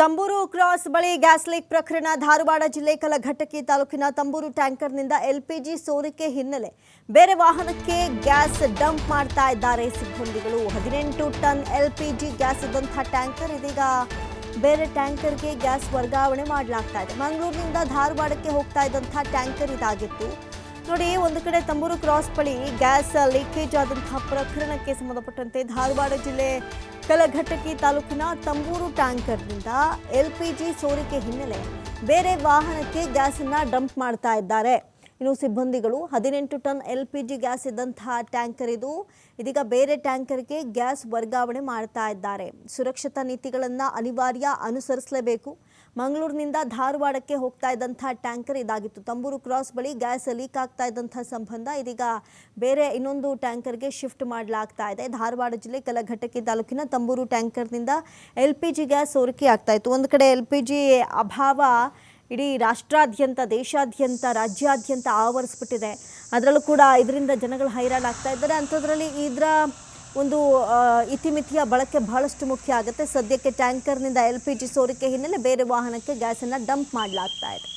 ತಂಬೂರು cross ಬಳಿ gas leak ಪ್ರಕರಣ ಧಾರವಾಡ ಜಿಲ್ಲೆ ಕಲಘಟಕಿ ತಾಲೂಕಿನ ತಂಬೂರು ಟ್ಯಾಂಕರ್ನಿಂದ ಎಲ್ಪಿಜಿ ಸೋರಿಕೆ ಹಿನ್ನೆಲೆ ಬೇರೆ ವಾಹನಕ್ಕೆ ಗ್ಯಾಸ್ ಡಂಪ್ ಮಾಡ್ತಾ ಇದ್ದಾರೆ ಸಿಬ್ಬಂದಿಗಳು 18 ಟನ್ ಎಲ್ಪಿಜಿ ಗ್ಯಾಸ್ ಇದ್ದಂತಹ ಟ್ಯಾಂಕರ್ ಇದೀಗ ಬೇರೆ ಟ್ಯಾಂಕರ್ಗೆ ಗ್ಯಾಸ್ ವರ್ಗಾವಣೆ ಮಾಡಲಾಗ್ತಾ ಇದೆ. ಮಂಗಳೂರಿನಿಂದ ಧಾರವಾಡಕ್ಕೆ ಹೋಗ್ತಾ ಇದ್ದಂತಹ ಟ್ಯಾಂಕರ್ ಇದಾಗಿತ್ತು. ನೋಡಿ, ಒಂದು ಕಡೆ ತಂಬೂರು ಕ್ರಾಸ್ ಬಳಿ ಗ್ಯಾಸ್ ಲೀಕೇಜ್ ಆದಂತಹ ಪ್ರಕರಣಕ್ಕೆ ಸಂಬಂಧಪಟ್ಟಂತೆ ಧಾರವಾಡ ಜಿಲ್ಲೆ ಕಲಘಟಕಿ ತಾಲೂಕಿನ ತಂಬೂರು ಟ್ಯಾಂಕರ್ನಿಂದ ಎಲ್ಪಿಜಿ ಸೋರಿಕೆ ಹಿನ್ನೆಲೆ ಬೇರೆ ವಾಹನಕ್ಕೆ ಗ್ಯಾಸನ್ನು ಡಂಪ್ ಮಾಡ್ತಾ ಇದ್ದಾರೆ. ಇನ್ನು ಸಿಬ್ಬಂದಿಗಳು 18 ಟನ್ ಎಲ್ಪಿಜಿ ಗ್ಯಾಸ್ ಇದ್ದಂತಹ ಟ್ಯಾಂಕರ್ ಇದೀಗ ಬೇರೆ ಟ್ಯಾಂಕರ್ಗೆ ಗ್ಯಾಸ್ ವರ್ಗಾವಣೆ ಮಾಡ್ತಾ ಇದ್ದಾರೆ. ಸುರಕ್ಷತಾ ನೀತಿಗಳನ್ನು ಅನಿವಾರ್ಯ ಅನುಸರಿಸಲೇಬೇಕು. ಮಂಗಳೂರಿನಿಂದ ಧಾರವಾಡಕ್ಕೆ ಹೋಗ್ತಾ ಇದ್ದಂತಹ ಟ್ಯಾಂಕರ್ ಇದಾಗಿತ್ತು. ತಂಬೂರು ಕ್ರಾಸ್ ಬಳಿ ಗ್ಯಾಸ್ ಲೀಕ್ ಆಗ್ತಾ ಇದ್ದಂತಹ ಸಂಬಂಧ ಇದೀಗ ಬೇರೆ ಇನ್ನೊಂದು ಟ್ಯಾಂಕರ್ಗೆ ಶಿಫ್ಟ್ ಮಾಡಲಾಗ್ತಾ ಇದೆ. ಧಾರವಾಡ ಜಿಲ್ಲೆ ಕಲಘಟಕಿ ತಾಲೂಕಿನ ತಂಬೂರು ಟ್ಯಾಂಕರ್ನಿಂದ ಎಲ್ಪಿಜಿ ಗ್ಯಾಸ್ ಸೋರಿಕೆ ಆಗ್ತಾ ಇತ್ತು. ಒಂದು ಕಡೆ ಎಲ್ಪಿಜಿ ಅಭಾವ ಇಡೀ ರಾಷ್ಟ್ರಾದ್ಯಂತ, ದೇಶಾದ್ಯಂತ, ರಾಜ್ಯಾದ್ಯಂತ ಆವರಿಸ್ಬಿಟ್ಟಿದೆ. ಅದರಲ್ಲೂ ಕೂಡ ಇದರಿಂದ ಜನಗಳು ಹೈರಾಣಾಗ್ತಾ ಇದ್ದಾರೆ. ಅಂಥದ್ರಲ್ಲಿ ಇದರ ಒಂದು ಇತಿಮಿತಿಯ ಬಳಕೆ ಬಹಳಷ್ಟು ಮುಖ್ಯ ಆಗುತ್ತೆ. ಸದ್ಯಕ್ಕೆ ಟ್ಯಾಂಕರ್ನಿಂದ ಎಲ್ಪಿಜಿ ಸೋರಿಕೆ ಹಿನ್ನೆಲೆ ಬೇರೆ ವಾಹನಕ್ಕೆ ಗ್ಯಾಸನ್ನು ಡಂಪ್ ಮಾಡಲಾಗ್ತಾ ಇದೆ.